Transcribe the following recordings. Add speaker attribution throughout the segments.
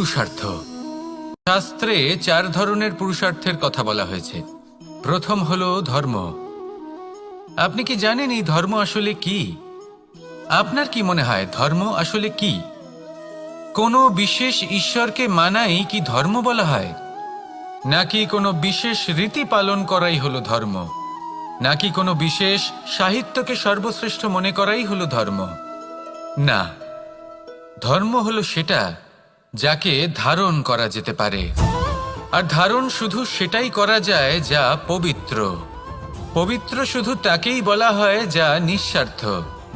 Speaker 1: পুরুষার্থ। শাস্ত্রে 4 ধরনের পুরুষার্থের কথা বলা হয়েছে। প্রথম হলো ধর্ম। আপনি কি জানেন এই ধর্ম আসলে কি? আপনার কি মনে হয় ধর্ম আসলে কি? কোনো বিশেষ ঈশ্বরকে মানাই কি ধর্ম বলা হয়? নাকি কোনো বিশেষ রীতি পালন করাই হলো ধর্ম? নাকি কোনো বিশেষ সাহিত্যকে সর্বশ্রেষ্ঠ মনে করাই হলো ধর্ম? না, ধর্ম হলো সেটা যাকে ধারণ করা যেতে পারে। আর ধারণ শুধু সেটাই করা যায় যা পবিত্র। পবিত্র শুধু তাকেই বলা হয় যা নিঃস্বার্থ,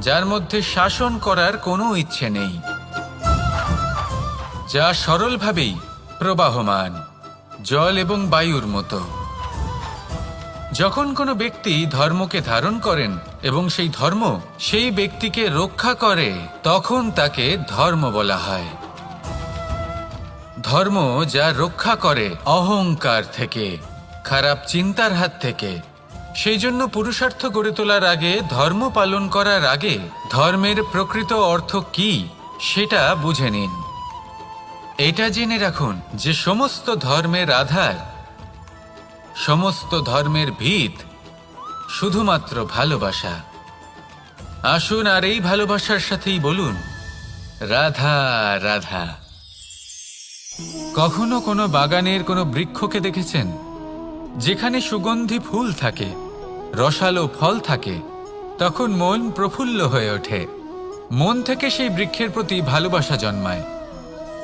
Speaker 1: যার মধ্যে শাসন করার কোনো ইচ্ছে নেই, যা সরলভাবেই প্রবাহমান, জল এবং বায়ুর মতো। যখন কোনো ব্যক্তি ধর্মকে ধারণ করেন এবং সেই ধর্ম সেই ব্যক্তিকে রক্ষা করে, তখন তাকে ধর্ম বলা হয়। ধর্ম যা রক্ষা করে অহংকার থেকে, খারাপ চিন্তার হাত থেকে। সেই জন্য পুরুষার্থ গড়ে তোলার আগে, ধর্ম পালন করার আগে, ধর্মের প্রকৃত অর্থ কি সেটা বুঝে নিন। এটা জেনে রাখুন যে সমস্ত ধর্মের আধার, সমস্ত ধর্মের ভিত শুধুমাত্র ভালোবাসা। আসুন আর এই ভালোবাসার সাথেই বলুন রাধা রাধা। কখনো কোনো বাগানের কোনো বৃক্ষকে দেখেছেন যেখানে সুগন্ধি ফুল থাকে, রসালো ফল থাকে? তখন মন প্রফুল্ল হয়ে ওঠে, মন থেকে সেই বৃক্ষের প্রতি ভালোবাসা জন্মায়।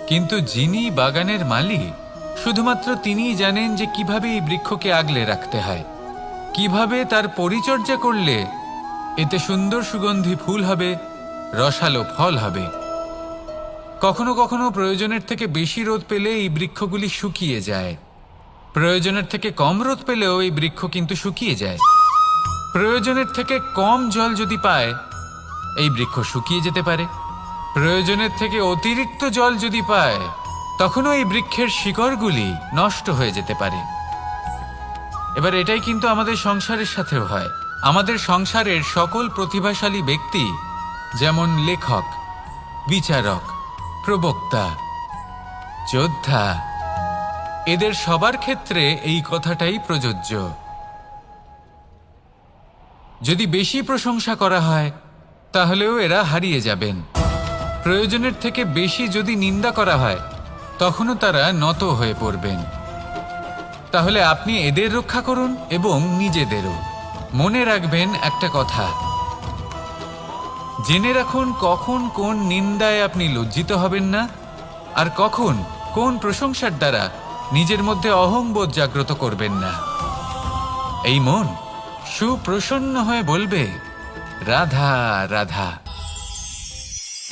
Speaker 1: কিন্তু যিনি বাগানের মালিক, শুধুমাত্র তিনিই জানেন যে কিভাবে এই বৃক্ষকে আগলে রাখতে হয়, কিভাবে তার পরিচর্যা করলে এতে সুন্দর সুগন্ধি ফুল হবে, রসালো ফল হবে। কখনো কখনো প্রয়োজনের থেকে বেশি রোদ পেলে এই বৃক্ষগুলি শুকিয়ে যায়, প্রয়োজনের থেকে কম রোদ পেলেও এই বৃক্ষ কিন্তু শুকিয়ে যায়। প্রয়োজনের থেকে কম জল যদি পায়, এই বৃক্ষ শুকিয়ে যেতে পারে। প্রয়োজনের থেকে অতিরিক্ত জল যদি পায়, তখনও এই বৃক্ষের শিকড়গুলি নষ্ট হয়ে যেতে পারে। এবার এটাই কিন্তু আমাদের সংসারের সাথেও হয়। আমাদের সংসারের সকল প্রতিভাশালী ব্যক্তি, যেমন লেখক, বিচারক, প্রবক্তা, যোদ্ধা, এদের সবার ক্ষেত্রে এই কথাটাই প্রযোজ্য। যদি বেশি প্রশংসা করা হয়, তাহলেও এরা হারিয়ে যাবেন। প্রয়োজনের থেকে বেশি যদি নিন্দা করা হয়, তখনও তারা নত হয়ে পড়বেন। তাহলে আপনি এদের রক্ষা করুন এবং নিজেদেরও। মনে রাখবেন একটা কথা, জেনে রাখুন কখন কোন নিন্দায় আপনি লজ্জিত হবেন না, আর কখন কোন প্রশংসার দ্বারা নিজের মধ্যে অহংবোধ জাগ্রত করবেন না। এই মন সুপ্রসন্ন হয়ে বলবে রাধা রাধা।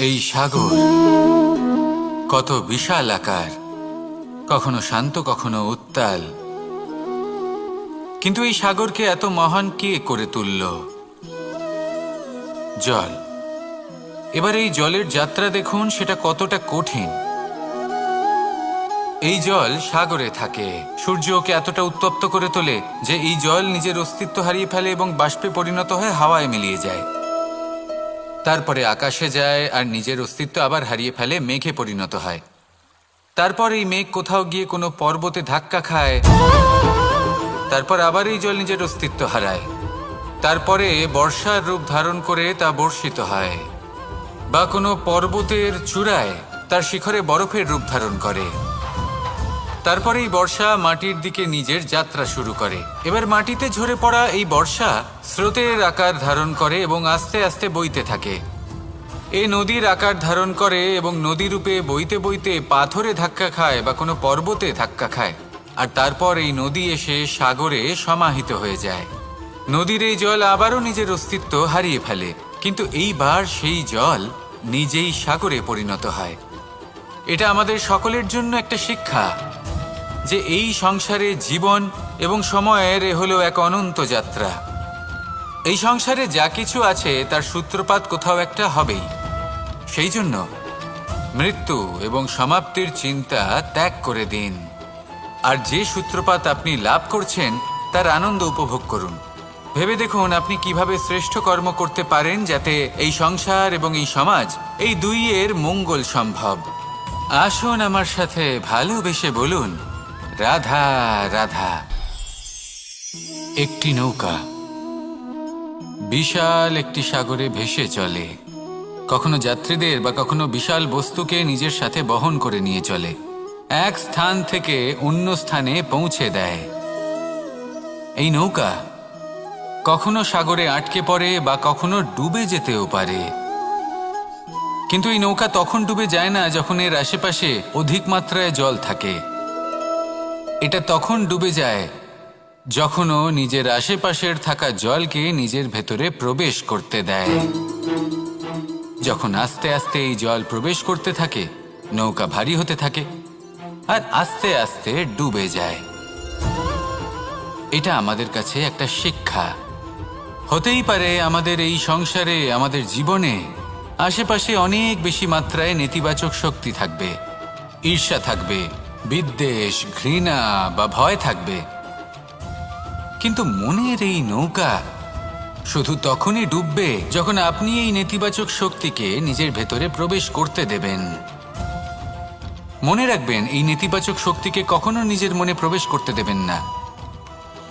Speaker 1: এই সাগর কত বিশাল আকার, কখনো শান্ত কখনো উত্তাল, কিন্তু এই সাগরকে এত মহান কে করে তুলল? জল। এবার এই জলের যাত্রা দেখুন, সেটা কতটা কঠিন। এই জল সাগরে থাকে। সূর্য ওকে এতটা উত্তপ্ত করে তোলে যে এই জল নিজের অস্তিত্ব হারিয়ে ফেলে এবং বাষ্পে পরিণত হয়ে হাওয়ায় মিলিয়ে যায়। তারপরে আকাশে যায় আর নিজের অস্তিত্ব আবার হারিয়ে ফেলে, মেঘে পরিণত হয়। তারপর এই মেঘ কোথাও গিয়ে কোনো পর্বতে ধাক্কা খায়, তারপর আবার এই জল নিজের অস্তিত্ব হারায়। তারপরে বর্ষার রূপ ধারণ করে তা বর্ষিত হয়, বা কোনো পর্বতের চূড়ায় তার শিখরে বরফের রূপ ধারণ করে। তারপরে এই বর্ষা মাটির দিকে নিজের যাত্রা শুরু করে। এবার মাটিতে ঝরে পড়া এই বর্ষা স্রোতের আকার ধারণ করে এবং আস্তে আস্তে বইতে থাকে। এই নদীর আকার ধারণ করে এবং নদী রূপে বইতে বইতে পাথরে ধাক্কা খায় বা কোনো পর্বতে ধাক্কা খায়, আর তারপর এই নদী এসে সাগরে সমাহিত হয়ে যায়। নদীর এই জল আবারও নিজের অস্তিত্ব হারিয়ে ফেলে, কিন্তু এইবার সেই জল নিজেই সাগরে পরিণত হয়। এটা আমাদের সকলের জন্য একটা শিক্ষা যে এই সংসারে জীবন এবং সময়ের হলো এক অনন্ত যাত্রা। এই সংসারে যা কিছু আছে তার সূত্রপাত কোথাও একটা হবেই। সেই জন্য মৃত্যু এবং সমাপ্তির চিন্তা ত্যাগ করে দিন, আর যে সূত্রপাত আপনি লাভ করছেন তার আনন্দ উপভোগ করুন। ভেবে দেখুন আপনি কিভাবে শ্রেষ্ঠ কর্ম করতে পারেন যাতে এই সংসার এবং এই সমাজ, এই দুইয়ের মঙ্গল সম্ভব। আসুন আমার সাথে ভালোবেসে বলুন, রাধা রাধা। একটি নৌকা বিশাল একটি সাগরে ভেসে চলে, কখনো যাত্রীদের বা কখনো বিশাল বস্তুকে নিজের সাথে বহন করে নিয়ে চলে, এক স্থান থেকে অন্য স্থানে পৌঁছে দেয়। এই নৌকা কখনো সাগরে আটকে পড়ে বা কখনো ডুবে যেতেও পারে, কিন্তু এই নৌকা তখন ডুবে যায় না যখন এর আশেপাশে অধিক মাত্রায় জল থাকে। এটা তখন ডুবে যায় যখন ও নিজের আশেপাশের থাকা জলকে নিজের ভেতরে প্রবেশ করতে দেয়। যখন আস্তে আস্তে এই জল প্রবেশ করতে থাকে, নৌকা ভারী হতে থাকে আর আস্তে আস্তে ডুবে যায়। এটা আমাদের কাছে একটা শিক্ষা। হতেই পারে আমাদের এই সংসারে, আমাদের জীবনে আশেপাশে অনেক বেশি মাত্রায় নেতিবাচক শক্তি থাকবে, ঈর্ষা থাকবে, বিদ্বেষ, ঘৃণা বা ভয় থাকবে, কিন্তু মনের এই নৌকা শুধু তখনই ডুববে যখন আপনি এই নেতিবাচক শক্তিকে নিজের ভেতরে প্রবেশ করতে দেবেন। মনে রাখবেন, এই নেতিবাচক শক্তিকে কখনো নিজের মনে প্রবেশ করতে দেবেন না।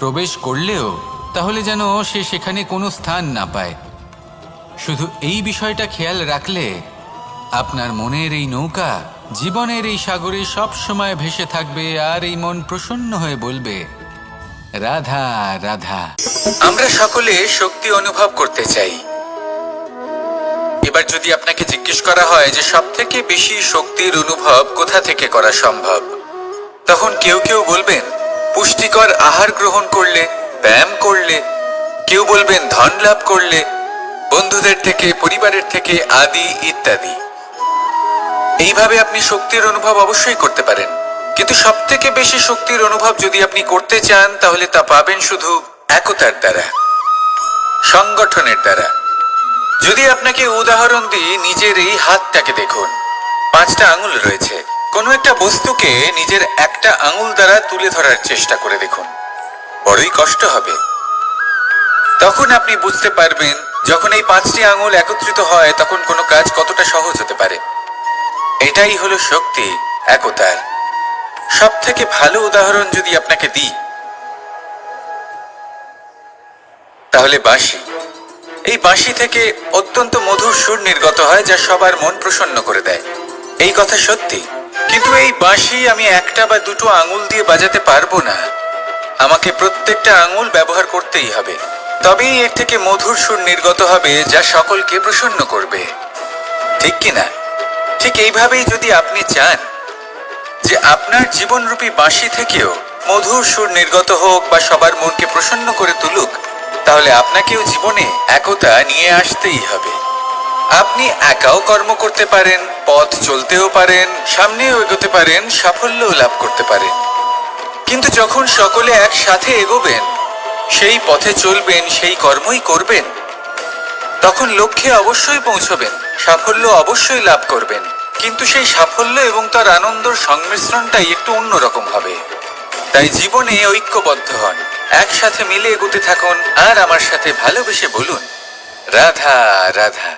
Speaker 1: প্রবেশ করলেও তাহলে যেন সে সেখানে কোনো স্থান না পায়। শুধু এই বিষয়টা খেয়াল রাখলে আপনার মনের এই নৌকা জীবনের এই সাগরে সব সময় ভেসে থাকবে আর এই মন প্রসন্ন হয়ে বলবে, রাধা রাধা। আমরা সকলে শক্তি অনুভব করতে চাই। এবার যদি আপনাকে জিজ্ঞেস করা হয় যে সবথেকে বেশি শক্তির অনুভব কোথা থেকে করা সম্ভব, তখন কেউ কেউ বলবেন পুষ্টিকর আহার গ্রহণ করলে, ব্যায়াম করলে, কেউ বলবেন ধন লাভ করলে, বন্ধুদের থেকে, পরিবারের থেকে, আদি ইত্যাদি। এইভাবে আপনি শক্তির অনুভব অবশ্যই করতে পারেন, কিন্তু সবথেকে বেশি শক্তির অনুভব যদি আপনি করতে চান তাহলে তা পাবেন শুধু একতার দ্বারা, সংগঠনের দ্বারা। যদি আপনাকে উদাহরণ দিই, নিজের এই হাতটাকে দেখুন, 5টা আঙুল রয়েছে। কোনো একটা বস্তুকে নিজের একটা আঙুল দ্বারা তুলে ধরার চেষ্টা করে দেখুন, বড়ই কষ্ট হবে। তখন আপনি বুঝতে পারবেন যখন এই 5টি আঙুল একত্রিত হয় তখন কোনো কাজ কতটা সহজ হতে পারে। এটাই হলো শক্তি, একতার। সব থেকে ভালো উদাহরণ যদি আপনাকে দিই তাহলে বাঁশি। এই বাঁশি থেকে অত্যন্ত মধুর সুর নির্গত হয় যা সবার মন প্রসন্ন করে দেয়। এই কথা সত্যি, কিন্তু এই বাঁশি আমি একটা বা দুটো আঙুল দিয়ে বাজাতে পারবো না। আমাকে প্রত্যেকটা আঙুল ব্যবহার করতেই হবে, তবেই এর থেকে মধুর সুর নির্গত হবে যা সকলকে প্রসন্ন করবে, ঠিক কিনা? ঠিক এইভাবেই যদি আপনি চান যে আপনার জীবনরূপী বাঁশি থেকেও মধুর সুর নির্গত হোক বা সবার মনকে প্রসন্ন করে তুলুক, তাহলে আপনাকেও জীবনে একতা নিয়ে আসতেই হবে। আপনি একাও কর্ম করতে পারেন, পথ চলতেও পারেন, সামনেও এগোতে পারেন, সাফল্যও লাভ করতে পারেন, কিন্তু যখন সকলে একসাথে এগোবেন, সেই পথে চলবেন, সেই কর্মই করবেন, তখন লক্ষ্যে অবশ্যই পৌঁছবেন, সাফল্য অবশ্যই লাভ করবেন, কিন্তু সেই সাফল্য এবং তার আনন্দর সংমিশ্রণটাই একটু অন্যরকম হবে। তাই জীবনে ঐক্যবদ্ধ হন, একসাথে মিলে এগোতে থাকুন আর আমার সাথে ভালোবেসে বলুন, রাধা রাধা।